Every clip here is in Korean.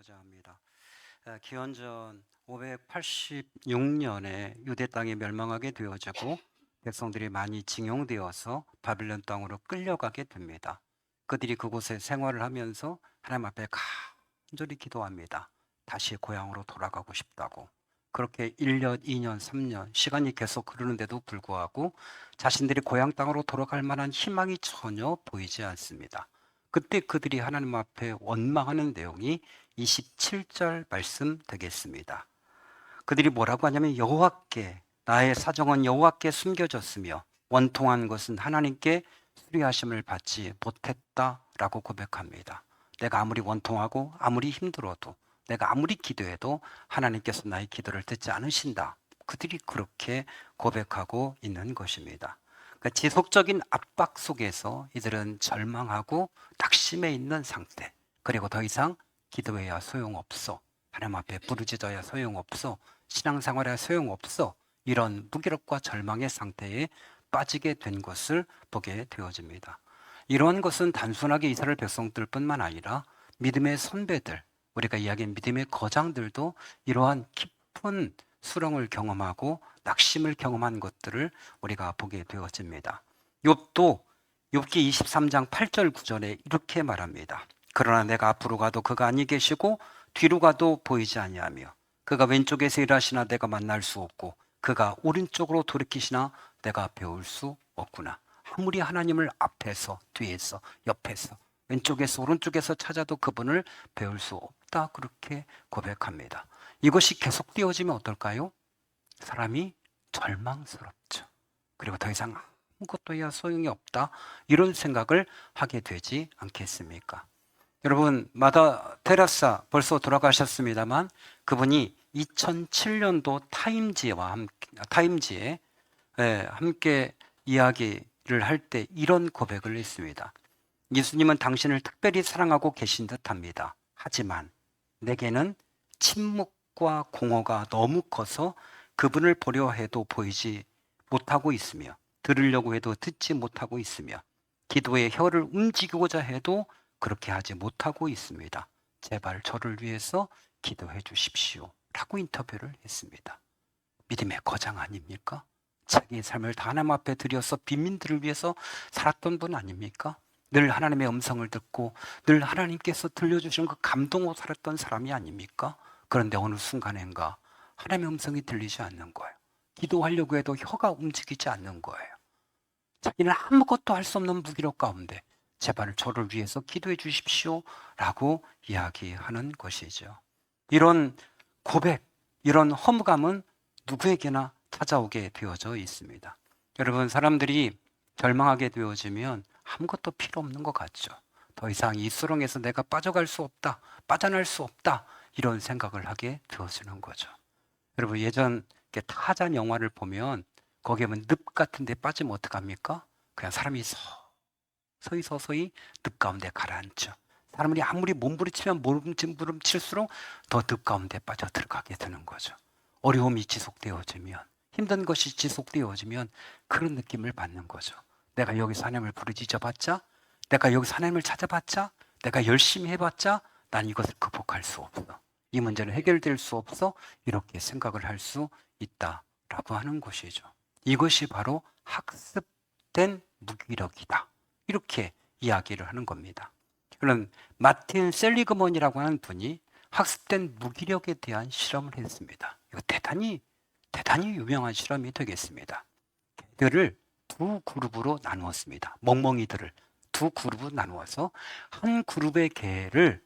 나누고자 합니다. 기원전 586년에 유대 땅이 멸망하게 되어지고 백성들이 많이 징용되어서 바빌론 땅으로 끌려가게 됩니다. 그들이 그곳에 생활을 하면서 하나님 앞에 간절히 기도합니다. 다시 고향으로 돌아가고 싶다고. 그렇게 1년, 2년, 3년 시간이 계속 흐르는데도 불구하고 자신들이 고향 땅으로 돌아갈 만한 희망이 전혀 보이지 않습니다. 그때 그들이 하나님 앞에 원망하는 내용이 27절 말씀 되겠습니다. 그들이 뭐라고 하냐면 여호와께 나의 사정은 여호와께 숨겨졌으며 원통한 것은 하나님께 수리하심을 받지 못했다라고 고백합니다. 내가 아무리 원통하고 아무리 힘들어도 내가 아무리 기도해도 하나님께서 나의 기도를 듣지 않으신다. 그들이 그렇게 고백하고 있는 것입니다. 그러니까 지속적인 압박 속에서 이들은 절망하고 낙심해 있는 상태. 그리고 더 이상 기도해야 소용없어. 하나님 앞에 부르짖어야 소용없어. 신앙생활에 소용없어. 이런 무기력과 절망의 상태에 빠지게 된 것을 보게 되어집니다. 이러한 것은 단순하게 이스라엘 백성들뿐만 아니라 믿음의 선배들, 우리가 이야기한 믿음의 거장들도 이러한 깊은 수렁을 경험하고 낙심을 경험한 것들을 우리가 보게 되어집니다. 욥도 욥기 23장 8절 9절에 이렇게 말합니다. 그러나 내가 앞으로 가도 그가 아니 계시고 뒤로 가도 보이지 아니하며 그가 왼쪽에서 일하시나 내가 만날 수 없고 그가 오른쪽으로 돌이키시나 내가 배울 수 없구나. 아무리 하나님을 앞에서 뒤에서 옆에서 왼쪽에서 오른쪽에서 찾아도 그분을 배울 수 없다. 그렇게 고백합니다. 이것이 계속되어지면 어떨까요? 사람이 절망스럽죠. 그리고 더 이상 아무것도 해야 소용이 없다. 이런 생각을 하게 되지 않겠습니까? 여러분, 마더 테레사 벌써 돌아가셨습니다만 그분이 2007년도 타임지에 함께 이야기를 할 때 이런 고백을 했습니다. 예수님은 당신을 특별히 사랑하고 계신 듯합니다. 하지만 내게는 침묵과 공허가 너무 커서 그분을 보려 해도 보이지 못하고 있으며 들으려고 해도 듣지 못하고 있으며 기도의 혀를 움직이고자 해도 그렇게 하지 못하고 있습니다. 제발 저를 위해서 기도해 주십시오. 라고 인터뷰를 했습니다. 믿음의 거장 아닙니까? 자기의 삶을 다 하나님 앞에 드려서 빈민들을 위해서 살았던 분 아닙니까? 늘 하나님의 음성을 듣고 늘 하나님께서 들려주시는 그 감동으로 살았던 사람이 아닙니까? 그런데 어느 순간인가 하나님의 음성이 들리지 않는 거예요. 기도하려고 해도 혀가 움직이지 않는 거예요. 자기는 아무것도 할 수 없는 무기력 가운데 제발 저를 위해서 기도해 주십시오 라고 이야기하는 것이죠. 이런 고백, 이런 허무감은 누구에게나 찾아오게 되어져 있습니다. 여러분, 사람들이 절망하게 되어지면 아무것도 필요 없는 것 같죠. 더 이상 이 수렁에서 내가 빠져갈 수 없다, 빠져날 수 없다, 이런 생각을 하게 되어지는 거죠. 여러분, 예전 타잔 영화를 보면 거기에 보면 늪 같은 데 빠지면 어떡합니까? 그냥 사람이 서서히 늪 가운데 가라앉죠. 사람들이 아무리 몸부림치면 몸부림칠수록 더 늪 가운데 빠져 들어가게 되는 거죠. 어려움이 지속되어지면, 힘든 것이 지속되어지면 그런 느낌을 받는 거죠. 내가 여기서 하나님을 부르짖어봤자, 내가 여기서 하나님을 찾아봤자, 내가 열심히 해봤자 난 이것을 극복할 수 없어. 이 문제는 해결될 수 없어. 이렇게 생각을 할 수 있다라고 하는 것이죠. 이것이 바로 학습된 무기력이다. 이렇게 이야기를 하는 겁니다. 그럼 마틴 셀리그먼이라고 하는 분이 학습된 무기력에 대한 실험을 했습니다. 이거 대단히 유명한 실험이 되겠습니다. 개들을 두 그룹으로 나누었습니다. 멍멍이들을 두 그룹으로 나누어서 한 그룹의 개를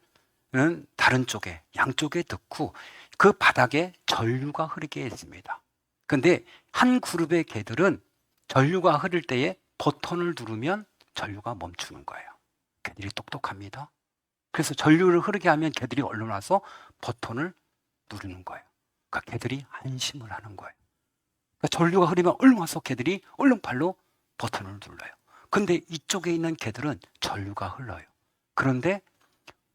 다른 쪽에 양쪽에 넣고 그 바닥에 전류가 흐르게 했습니다. 그런데 한 그룹의 개들은 전류가 흐를 때에 버튼을 누르면 전류가 멈추는 거예요. 개들이 똑똑합니다. 그래서 전류를 흐르게 하면 개들이 얼른 와서 버튼을 누르는 거예요. 그러니까 개들이 안심을 하는 거예요. 그러니까 전류가 흐르면 얼른 와서 개들이 얼른 발로 버튼을 눌러요. 그런데 이쪽에 있는 개들은 전류가 흘러요. 그런데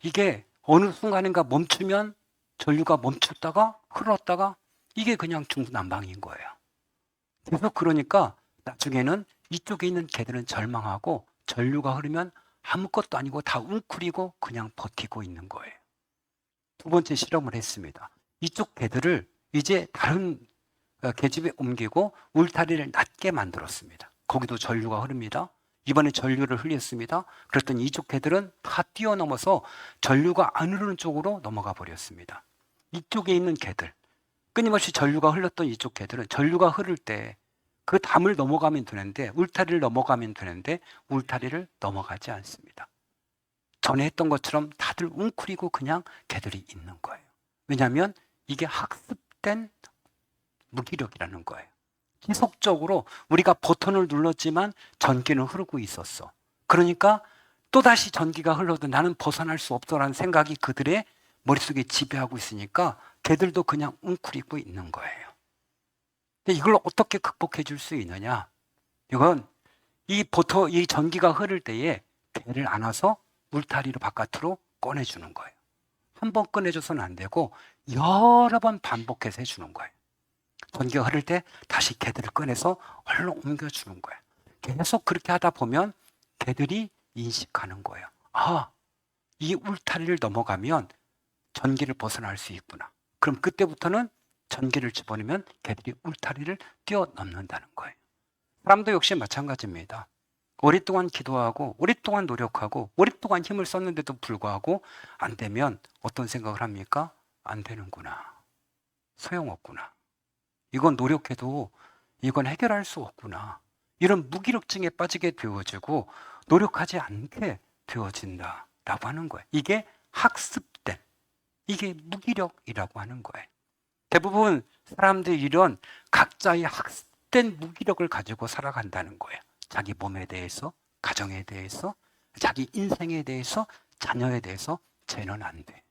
이게 어느 순간인가 멈추면 전류가 멈췄다가 흘렀다가 이게 그냥 중구난방인 거예요. 그래서 그러니까 나중에는 이쪽에 있는 개들은 절망하고 전류가 흐르면 아무것도 아니고 다 웅크리고 그냥 버티고 있는 거예요. 두 번째 실험을 했습니다. 이쪽 개들을 이제 다른 계집에 옮기고 울타리를 낮게 만들었습니다. 거기도 전류가 흐릅니다. 이번에 전류를 흘렸습니다. 그랬더니 이쪽 개들은 다 뛰어넘어서 전류가 안 흐르는 쪽으로 넘어가 버렸습니다. 이쪽에 있는 개들, 끊임없이 전류가 흘렀던 이쪽 개들은 전류가 흐를 때 그 담을 넘어가면 되는데, 울타리를 넘어가면 되는데 울타리를 넘어가지 않습니다. 전에 했던 것처럼 다들 웅크리고 그냥 개들이 있는 거예요. 왜냐하면 이게 학습된 무기력이라는 거예요. 지속적으로 우리가 버튼을 눌렀지만 전기는 흐르고 있었어. 그러니까 또다시 전기가 흘러도 나는 벗어날 수 없다라는 생각이 그들의 머릿속에 지배하고 있으니까 개들도 그냥 웅크리고 있는 거예요. 근데 이걸 어떻게 극복해 줄 수 있느냐? 이건 이 전기가 흐를 때에 개를 안아서 울타리로 바깥으로 꺼내주는 거예요. 한 번 꺼내줘서는 안 되고 여러 번 반복해서 해주는 거예요. 전기가 흐를 때 다시 개들을 꺼내서 얼른 옮겨주는 거예요. 계속 그렇게 하다 보면 개들이 인식하는 거예요. 아, 이 울타리를 넘어가면 전기를 벗어날 수 있구나. 그럼 그때부터는 전기를 집어넣으면 개들이 울타리를 뛰어넘는다는 거예요. 사람도 역시 마찬가지입니다. 오랫동안 기도하고 오랫동안 노력하고 오랫동안 힘을 썼는데도 불구하고 안 되면 어떤 생각을 합니까? 안 되는구나. 소용없구나. 이건 노력해도 이건 해결할 수 없구나. 이런 무기력증에 빠지게 되어지고 노력하지 않게 되어진다라고 하는 거예요. 이게 학습된, 이게 무기력이라고 하는 거예요. 대부분 사람들이 이런 각자의 학습된 무기력을 가지고 살아간다는 거예요. 자기 몸에 대해서, 가정에 대해서, 자기 인생에 대해서, 자녀에 대해서 쟤는 안 돼.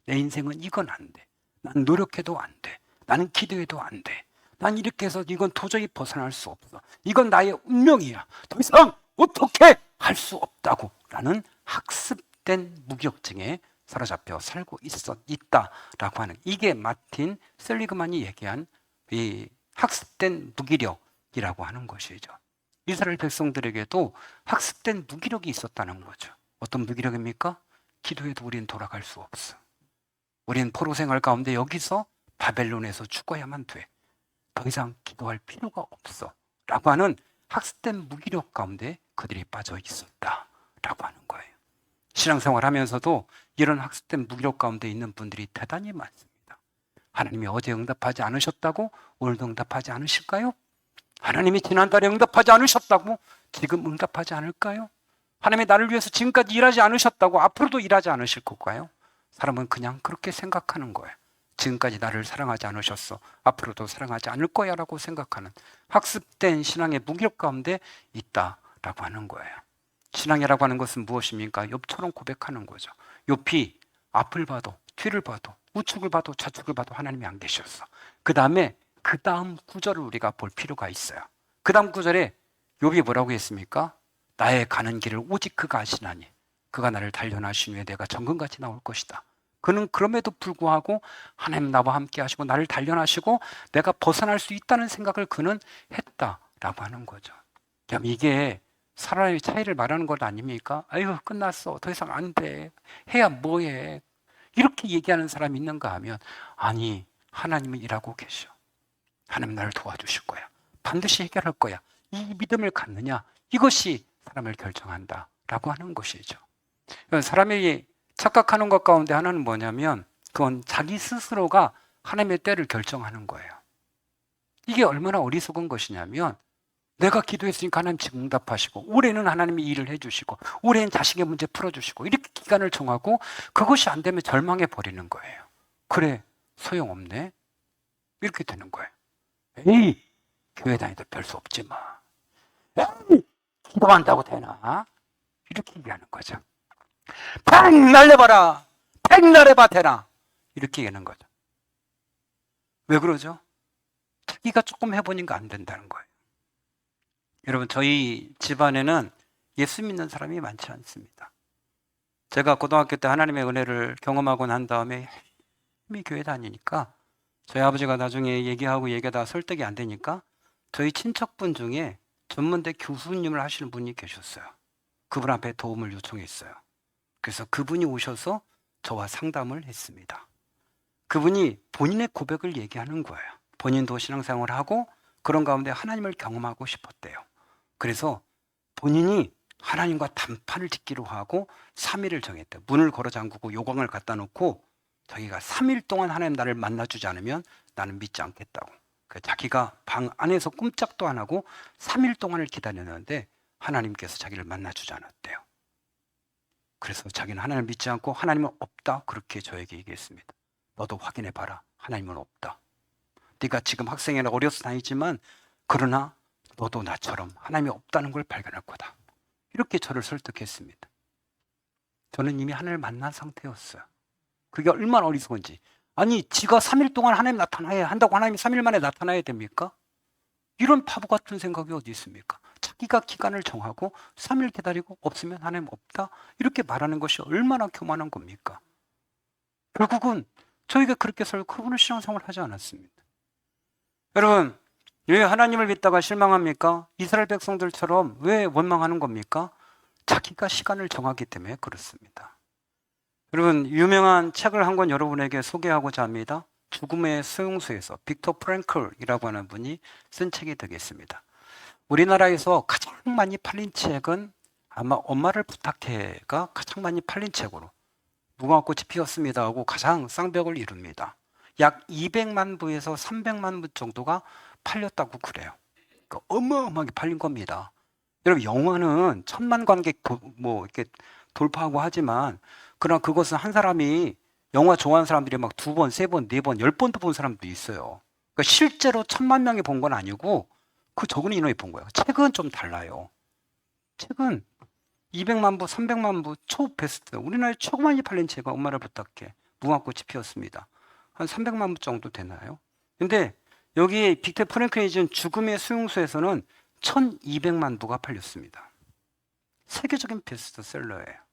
내 인생은 이건 안 돼. 난 노력해도 안 돼. 나는 기도해도 안 돼. 난 이렇게 해서 이건 도저히 벗어날 수 없어. 이건 나의 운명이야. 더 이상 어떻게 할 수 없다고 라는 학습된 무기력증에 사로잡혀 살고 있다라고 하는, 이게 마틴 셀리그만이 얘기한 이 학습된 무기력이라고 하는 것이죠. 이스라엘 백성들에게도 학습된 무기력이 있었다는 거죠. 어떤 무기력입니까? 기도해도 우리는 돌아갈 수 없어. 우리는 포로 생활 가운데 여기서 바벨론에서 죽어야만 돼. 더 이상 기도할 필요가 없어. 라고 하는 학습된 무기력 가운데 그들이 빠져 있었다라고 하는 거예요. 신앙생활 하면서도 이런 학습된 무기력 가운데 있는 분들이 대단히 많습니다. 하나님이 어제 응답하지 않으셨다고 오늘도 응답하지 않으실까요? 하나님이 지난달에 응답하지 않으셨다고 지금 응답하지 않을까요? 하나님이 나를 위해서 지금까지 일하지 않으셨다고 앞으로도 일하지 않으실 걸까요? 사람은 그냥 그렇게 생각하는 거예요. 지금까지 나를 사랑하지 않으셨어. 앞으로도 사랑하지 않을 거야 라고 생각하는 학습된 신앙의 무기력 가운데 있다라고 하는 거예요. 신앙이라고 하는 것은 무엇입니까? 욥처럼 고백하는 거죠. 욥이 앞을 봐도 뒤를 봐도 우측을 봐도 좌측을 봐도 하나님이 안 계셨어. 그 다음 구절을 우리가 볼 필요가 있어요. 그 다음 구절에 욥이 뭐라고 했습니까? 나의 가는 길을 오직 그가 아시나니 그가 나를 단련하신 후에 내가 정금같이 나올 것이다. 그는 그럼에도 불구하고 하나님 나와 함께 하시고 나를 단련하시고 내가 벗어날 수 있다는 생각을 그는 했다라고 하는 거죠. 그럼 이게 사람의 차이를 말하는 것 아닙니까? 아유 끝났어. 더 이상 안 돼. 해야 뭐해. 이렇게 얘기하는 사람이 있는가 하면 아니, 하나님은 일하고 계셔. 하나님 나를 도와주실 거야. 반드시 해결할 거야. 이 믿음을 갖느냐, 이것이 사람을 결정한다 라고 하는 것이죠. 사람이 착각하는 것 가운데 하나는 뭐냐면 그건 자기 스스로가 하나님의 때를 결정하는 거예요. 이게 얼마나 어리석은 것이냐면 내가 기도했으니까 하나님 지금 응답하시고 올해는 하나님이 일을 해주시고 올해는 자식의 문제 풀어주시고 이렇게 기간을 정하고 그것이 안 되면 절망해 버리는 거예요. 그래, 소용없네. 이렇게 되는 거예요. 에이, 교회 다니도 별 수 없지 뭐. 에이, 기도한다고 되나? 이렇게 얘기하는 거죠. 백날 해봐라. 백날 해봐 되나? 이렇게 얘기하는 거죠. 왜 그러죠? 자기가 조금 해보니까 안 된다는 거예요. 여러분, 저희 집안에는 예수 믿는 사람이 많지 않습니다. 제가 고등학교 때 하나님의 은혜를 경험하고 난 다음에 열심히 교회 다니니까 저희 아버지가 나중에 얘기하다 설득이 안 되니까 저희 친척분 중에 전문대 교수님을 하시는 분이 계셨어요. 그분 앞에 도움을 요청했어요. 그래서 그분이 오셔서 저와 상담을 했습니다. 그분이 본인의 고백을 얘기하는 거예요. 본인도 신앙생활을 하고 그런 가운데 하나님을 경험하고 싶었대요. 그래서 본인이 하나님과 단판을 짓기로 하고 3일을 정했대요. 문을 걸어 잠그고 요광을 갖다 놓고 자기가 3일 동안 하나님 나를 만나주지 않으면 나는 믿지 않겠다고. 자기가 방 안에서 꼼짝도 안 하고 3일 동안을 기다렸는데 하나님께서 자기를 만나주지 않았대요. 그래서 자기는 하나님을 믿지 않고 하나님은 없다 그렇게 저에게 얘기했습니다. 너도 확인해봐라. 하나님은 없다. 네가 지금 학생이나 어려서 다니지만 그러나 너도 나처럼 하나님이 없다는 걸 발견할 거다. 이렇게 저를 설득했습니다. 저는 이미 하나님을 만난 상태였어요. 그게 얼마나 어리석은지. 아니 지가 3일 동안 하나님 나타나야 한다고 하나님이 3일 만에 나타나야 됩니까? 이런 바보 같은 생각이 어디 있습니까? 자기가 기간을 정하고 3일 기다리고 없으면 하나님 없다 이렇게 말하는 것이 얼마나 교만한 겁니까? 결국은 저희가 그렇게 살고 그분은 신앙생활을 하지 않았습니다. 여러분 왜 하나님을 믿다가 실망합니까? 이스라엘 백성들처럼 왜 원망하는 겁니까? 자기가 시간을 정하기 때문에 그렇습니다. 여러분 유명한 책을 한 권 여러분에게 소개하고자 합니다. 죽음의 수용소에서 빅터 프랭클이라고 하는 분이 쓴 책이 되겠습니다. 우리나라에서 가장 많이 팔린 책은 아마 엄마를 부탁해가 가장 많이 팔린 책으로 무궁화꽃이 피었습니다 하고 가장 쌍벽을 이룹니다. 약 200만 부에서 300만 부 정도가 팔렸다고 그래요. 그러니까 어마어마하게 팔린 겁니다. 여러분 영화는 1000만 관객 뭐 이렇게 돌파하고 하지만 그러나 그것은 한 사람이 영화 좋아하는 사람들이 막 2번, 3번, 4번, 10번도 본 사람도 있어요. 그러니까 실제로 1000만 명이 본 건 아니고 그 적은 인원이 본 거예요. 책은 좀 달라요. 책은 200만 부, 300만 부 초베스트. 우리나라에 최고 많이 팔린 책은 엄마를 부탁해. 무궁화꽃이 피었습니다. 한 300만 부 정도 되나요? 근데 여기 빅터 프랭클이 지은 죽음의 수용소에서는 1200만 부가 팔렸습니다. 세계적인 베스트셀러예요.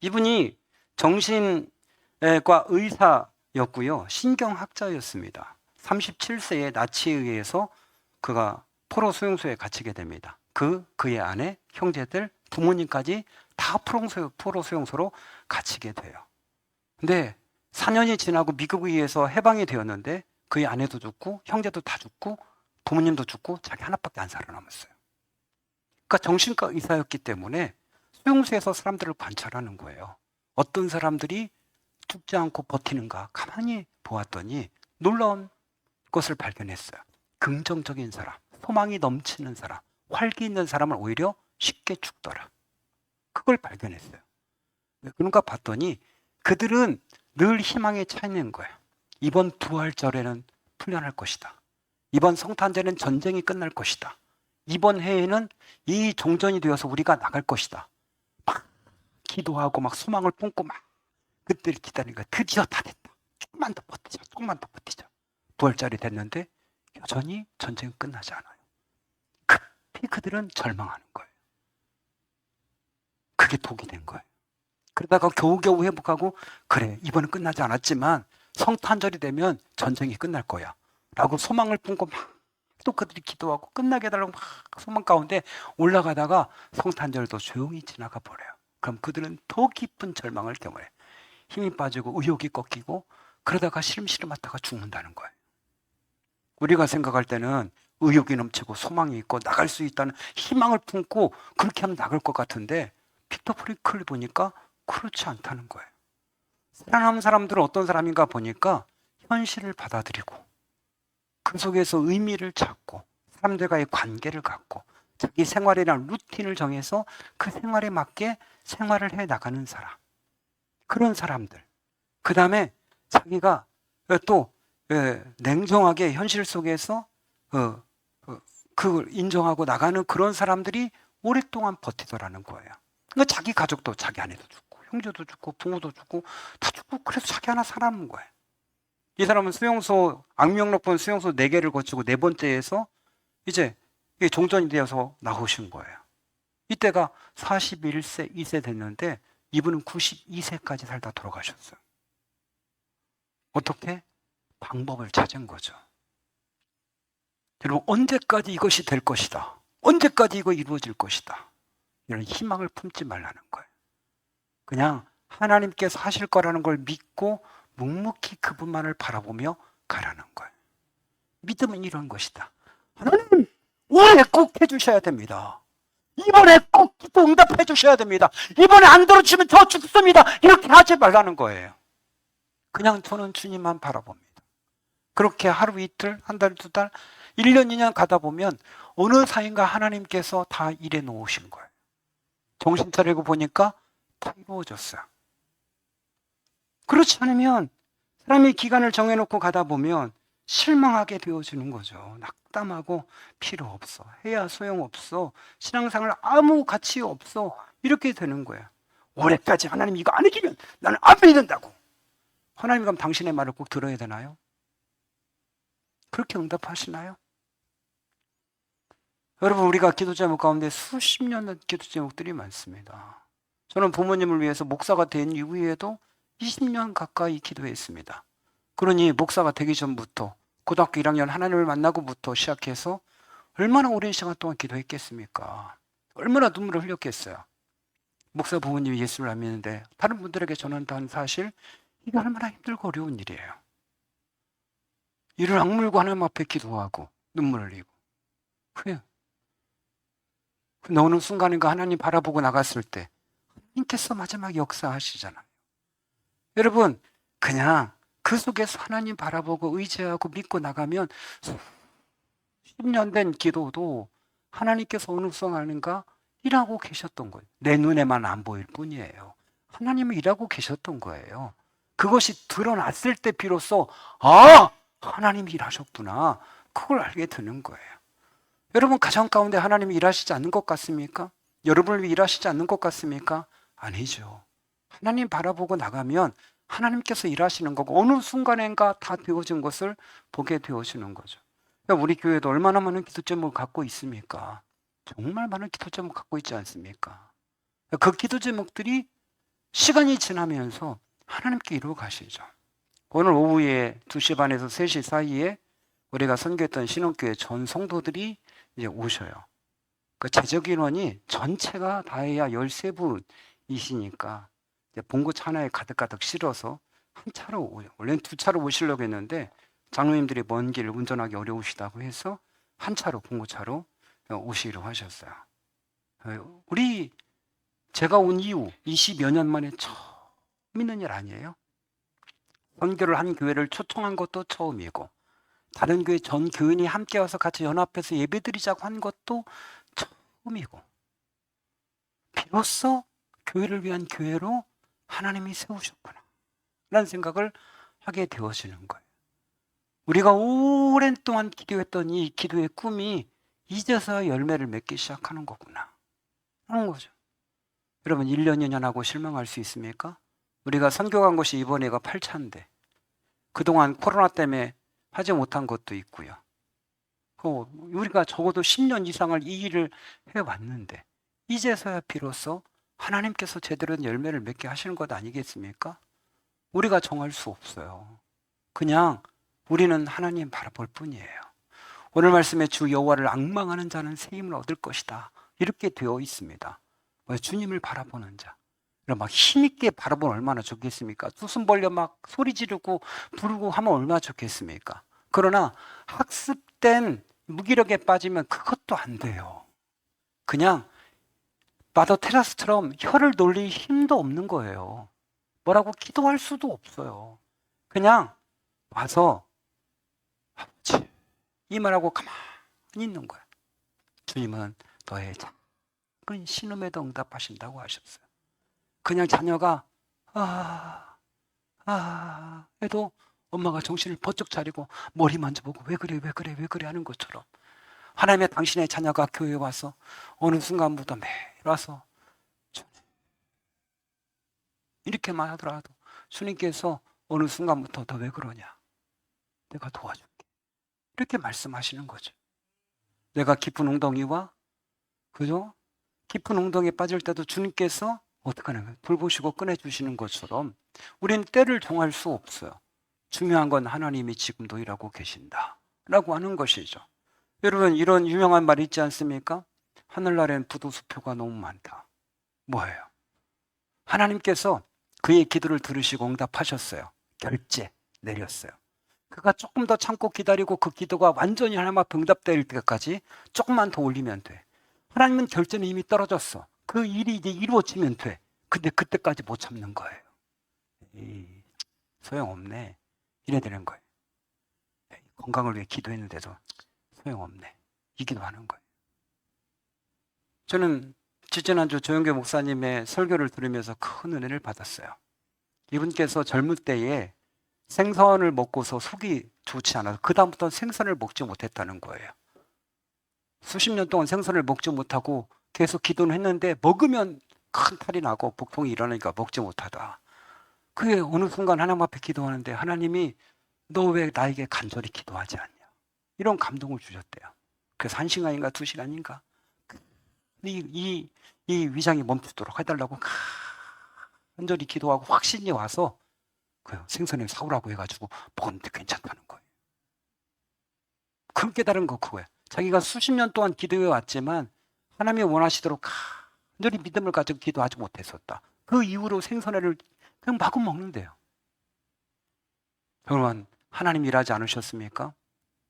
이분이 정신과 의사였고요. 신경학자였습니다. 37세에 나치에 의해서 그가 포로 수용소에 갇히게 됩니다. 그의 아내, 형제들, 부모님까지 다 포로 수용소로 갇히게 돼요. 근데 4년이 지나고 미국에 의해서 해방이 되었는데 그의 아내도 죽고 형제도 다 죽고 부모님도 죽고 자기 하나밖에 안 살아남았어요. 그러니까 정신과 의사였기 때문에 수용소에서 사람들을 관찰하는 거예요. 어떤 사람들이 죽지 않고 버티는가 가만히 보았더니 놀라운 것을 발견했어요. 긍정적인 사람, 소망이 넘치는 사람, 활기 있는 사람은 오히려 쉽게 죽더라. 그걸 발견했어요. 그런가 봤더니 그들은 늘 희망에 차 있는 거예요. 이번 부활절에는 풀려날 것이다. 이번 성탄절에는 전쟁이 끝날 것이다. 이번 해에는 이 종전이 되어서 우리가 나갈 것이다. 막 기도하고 막 소망을 품고 막 그때를 기다리는 거예요. 드디어 다 됐다. 조금만 더 버티자. 조금만 더 버티자. 부활절이 됐는데 여전히 전쟁은 끝나지 않아요. 급히 그들은 절망하는 거예요. 그게 독이 된 거예요. 그러다가 겨우겨우 회복하고 그래 이번은 끝나지 않았지만 성탄절이 되면 전쟁이 끝날 거야 라고 소망을 품고 막 또 그들이 기도하고 끝나게 해달라고 막 소망 가운데 올라가다가 성탄절도 조용히 지나가 버려요. 그럼 그들은 더 깊은 절망을 경험해. 힘이 빠지고 의욕이 꺾이고 그러다가 시름시름 하다가 죽는다는 거예요. 우리가 생각할 때는 의욕이 넘치고 소망이 있고 나갈 수 있다는 희망을 품고 그렇게 하면 나갈 것 같은데 빅터 프랭클 보니까 그렇지 않다는 거예요. 살아남은 사람들은 어떤 사람인가 보니까 현실을 받아들이고 그 속에서 의미를 찾고 사람들과의 관계를 갖고 자기 생활이랑 루틴을 정해서 그 생활에 맞게 생활을 해 나가는 사람. 그런 사람들. 그 다음에 자기가 또 냉정하게 현실 속에서 그걸 인정하고 나가는 그런 사람들이 오랫동안 버티더라는 거예요. 그러니까 자기 가족도 자기 아내도 죽고 형제도 죽고 부모도 죽고 다 죽고 그래서 자기 하나 살아남은 거예요. 이 사람은 수용소 악명 높은 수용소 4개를 거치고 4번째에서 이제 종전이 되어서 나오신 거예요. 이때가 41세 2세 됐는데 이분은 92세까지 살다 돌아가셨어요. 어떻게? 방법을 찾은 거죠. 여러분 언제까지 이것이 될 것이다. 언제까지 이거 이루어질 것이다. 이런 희망을 품지 말라는 거예요. 그냥 하나님께서 하실 거라는 걸 믿고 묵묵히 그분만을 바라보며 가라는 거예요. 믿음은 이런 것이다. 하나님, 올해 꼭 해주셔야 됩니다. 이번에 꼭 기도 응답해 주셔야 됩니다. 이번에 안 들어주면 저 죽습니다. 이렇게 하지 말라는 거예요. 그냥 저는 주님만 바라봅니다. 그렇게 하루 이틀, 한 달, 두 달, 1년, 2년 가다 보면 어느 사이인가 하나님께서 다 일해 놓으신 거예요. 정신 차리고 보니까 다 이루어졌어요. 그렇지 않으면 사람이 기간을 정해놓고 가다 보면 실망하게 되어지는 거죠. 낙담하고 필요 없어. 해야 소용없어. 신앙생활 아무 가치 없어. 이렇게 되는 거예요. 올해까지 하나님 이거 안 해주면 나는 안 믿는다고. 하나님 그럼 당신의 말을 꼭 들어야 되나요? 그렇게 응답하시나요? 여러분, 우리가 기도 제목 가운데 수십 년 기도 제목들이 많습니다. 저는 부모님을 위해서 목사가 된 이후에도 20년 가까이 기도했습니다. 그러니 목사가 되기 전부터 고등학교 1학년 하나님을 만나고부터 시작해서 얼마나 오랜 시간 동안 기도했겠습니까? 얼마나 눈물을 흘렸겠어요. 목사 부모님이 예수를 안 믿는데 다른 분들에게 전한다는 사실, 이게 얼마나 힘들고 어려운 일이에요. 이를 악물고 하나님 앞에 기도하고 눈물을 흘리고 그래요. 어느 순간인가 하나님 바라보고 나갔을 때 하나님께서 마지막 역사하시잖아요. 여러분, 그냥 그 속에서 하나님 바라보고 의지하고 믿고 나가면 10년 된 기도도 하나님께서 어느 순간인가 일하고 계셨던 거예요. 내 눈에만 안 보일 뿐이에요. 하나님은 일하고 계셨던 거예요. 그것이 드러났을 때 비로소 하나님이 일하셨구나, 그걸 알게 되는 거예요. 여러분, 가정 가운데 하나님이 일하시지 않는 것 같습니까? 여러분을 위해 일하시지 않는 것 같습니까? 아니죠. 하나님 바라보고 나가면 하나님께서 일하시는 거고 어느 순간인가 다 되어진 것을 보게 되어지는 거죠. 그러니까 우리 교회도 얼마나 많은 기도 제목을 갖고 있습니까? 정말 많은 기도 제목 갖고 있지 않습니까? 그 기도 제목들이 시간이 지나면서 하나님께 이루어 가시죠. 오늘 오후에 2시 반에서 3시 사이에 우리가 선교했던 신혼교회 전 성도들이 이제 오셔요. 그 재적 인원이 전체가 다 해야 13분이시니까 봉고차 하나에 가득가득 실어서 한 차로 오요. 원래는 2차로 오시려고 했는데 장로님들이 먼 길 운전하기 어려우시다고 해서 한 차로, 봉고차로 오시기로 하셨어요. 제가 온 이후 20여 년 만에 처음 있는 일 아니에요? 선교를 한 교회를 초청한 것도 처음이고 다른 교회 전 교인이 함께 와서 같이 연합해서 예배드리자고 한 것도 처음이고, 비로소 교회를 위한 교회로 하나님이 세우셨구나 라는 생각을 하게 되어지는 거예요. 우리가 오랜 동안 기도했던 이 기도의 꿈이 이제서야 열매를 맺기 시작하는 거구나 하는 거죠. 여러분, 1년, 2년 하고 실망할 수 있습니까? 우리가 선교 간 것이 이번에가 8차인데 그동안 코로나 때문에 하지 못한 것도 있고요. 우리가 적어도 10년 이상을 이 일을 해왔는데 이제서야 비로소 하나님께서 제대로 된 열매를 맺게 하시는 것 아니겠습니까? 우리가 정할 수 없어요. 그냥 우리는 하나님 바라볼 뿐이에요. 오늘 말씀에 주 여호와를 앙망하는 자는 새 힘을 얻을 것이다, 이렇게 되어 있습니다. 주님을 바라보는 자. 막 힘있게 바라보면 얼마나 좋겠습니까? 두 손 벌려 막 소리 지르고 부르고 하면 얼마나 좋겠습니까? 그러나 학습된 무기력에 빠지면 그것도 안 돼요. 그냥 마더 테라스처럼 혀를 놀릴 힘도 없는 거예요. 뭐라고 기도할 수도 없어요. 그냥 와서 아버지 이 말하고 가만히 있는 거야. 주님은 너의 작은 신음에도 응답하신다고 하셨어요. 그냥 자녀가 해도 엄마가 정신을 번쩍 차리고 머리 만져보고 왜 그래 하는 것처럼 하나님의 당신의 자녀가 교회에 와서 어느 순간부터 매일 와서 이렇게만 하더라도 주님께서 어느 순간부터 너 왜 그러냐, 내가 도와줄게, 이렇게 말씀하시는 거죠. 내가 깊은 웅덩이와 그죠? 깊은 웅덩이에 빠질 때도 주님께서 어떻게 하는, 돌보시고 꺼내주시는 것처럼 우리는 때를 정할 수 없어요. 중요한 건 하나님이 지금도 일하고 계신다 라고 하는 것이죠. 여러분, 이런 유명한 말이 있지 않습니까? 하늘나라엔 부도수표가 너무 많다. 뭐예요? 하나님께서 그의 기도를 들으시고 응답하셨어요. 결제 내렸어요. 그가 조금 더 참고 기다리고 그 기도가 완전히 하나님 앞에 응답될 때까지 조금만 더 올리면 돼. 하나님은 결제는 이미 떨어졌어. 그 일이 이제 이루어지면 돼. 근데 그때까지 못 참는 거예요. 에이, 소용없네. 이래 되는 거예요. 에이, 건강을 위해 기도했는데도 소용없네. 이 기도하는 거예요. 저는 지지난주 조영교 목사님의 설교를 들으면서 큰 은혜를 받았어요. 이분께서 젊을 때에 생선을 먹고서 속이 좋지 않아서 그 다음부터는 생선을 먹지 못했다는 거예요. 수십 년 동안 생선을 먹지 못하고 계속 기도는 했는데 먹으면 큰 탈이 나고 복통이 일어나니까 먹지 못하다. 그게 어느 순간 하나님 앞에 기도하는데 하나님이 너 왜 나에게 간절히 기도하지 않냐, 이런 감동을 주셨대요. 그래서 1시간인가 2시간인가 이 위장이 멈추도록 해달라고 간절히 기도하고 확신이 와서 그 생선을 사오라고 해가지고 먹었는데 괜찮다는 거예요. 그 깨달은 거 그거예요. 자기가 수십 년 동안 기도해 왔지만 하나님이 원하시도록 간절히 믿음을 가지고 기도하지 못했었다. 그 이후로 생선회를 그냥 마구 먹는데요. 여러분, 하나님 일하지 않으셨습니까?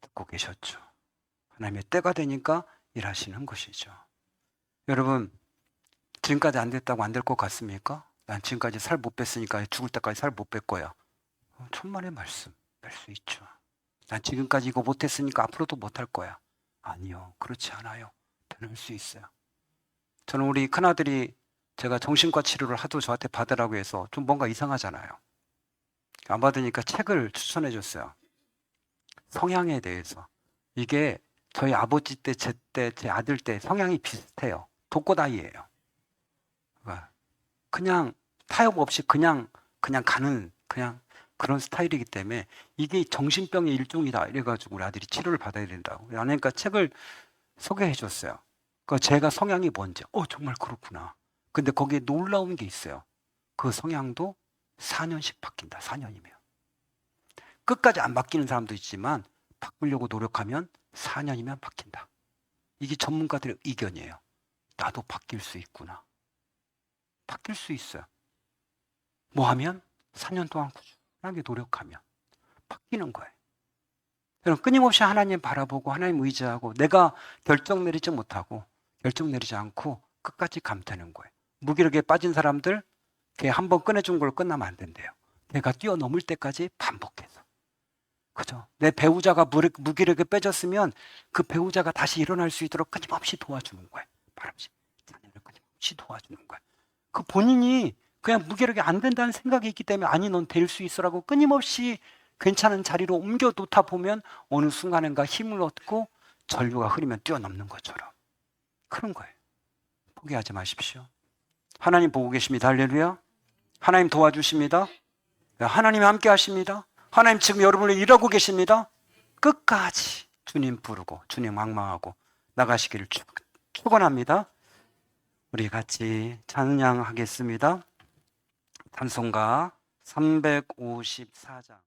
듣고 계셨죠. 하나님의 때가 되니까 일하시는 것이죠. 여러분, 지금까지 안 됐다고 안 될 것 같습니까? 난 지금까지 살 못 뺐으니까 죽을 때까지 살 못 뺄 거야. 천만의 말씀, 뺄 수 있죠. 난 지금까지 이거 못했으니까 앞으로도 못할 거야. 아니요, 그렇지 않아요. 변할 수 있어요. 저는 우리 큰아들이 제가 정신과 치료를 하도 저한테 받으라고 해서 좀 뭔가 이상하잖아요. 안 받으니까 책을 추천해 줬어요. 성향에 대해서. 이게 저희 아버지 때, 제 때, 제 아들 때 성향이 비슷해요. 독고다이예요. 그냥 타협 없이 그냥 가는 그냥 그런 스타일이기 때문에 이게 정신병의 일종이다 이래가지고 우리 아들이 치료를 받아야 된다고. 그러니까 책을 소개해 줬어요. 그 제가 성향이 뭔지. 정말 그렇구나. 근데 거기에 놀라운 게 있어요. 그 성향도 4년씩 바뀐다. 4년이면. 끝까지 안 바뀌는 사람도 있지만 바꾸려고 노력하면 4년이면 바뀐다. 이게 전문가들의 의견이에요. 나도 바뀔 수 있구나. 바뀔 수 있어요. 뭐 하면? 4년 동안 꾸준하게 노력하면 바뀌는 거예요. 여러분, 끊임없이 하나님 바라보고 하나님 의지하고 내가 결정 내리지 못하고 결정 내리지 않고 끝까지 감타는 거예요. 무기력에 빠진 사람들, 걔 한번 꺼내준 걸 끝나면 안 된대요. 걔가 뛰어넘을 때까지 반복해서. 그죠? 내 배우자가 무기력에 빠졌으면 그 배우자가 다시 일어날 수 있도록 끊임없이 도와주는 거예요. 바람씨, 자녀를 끊임없이 도와주는 거예요. 그 본인이 그냥 무기력이 안 된다는 생각이 있기 때문에 아니 넌 될 수 있어라고 끊임없이 괜찮은 자리로 옮겨 놓다 보면 어느 순간인가 힘을 얻고 전류가 흐르면 뛰어넘는 것처럼 그런 거예요. 포기하지 마십시오. 하나님 보고 계십니다. 할렐루야. 하나님 도와주십니다. 하나님이 함께 하십니다. 하나님 지금 여러분을 일하고 계십니다. 끝까지 주님 부르고 주님 왕망하고 나가시기를 축원합니다. 우리 같이 찬양하겠습니다. 찬송가 354장.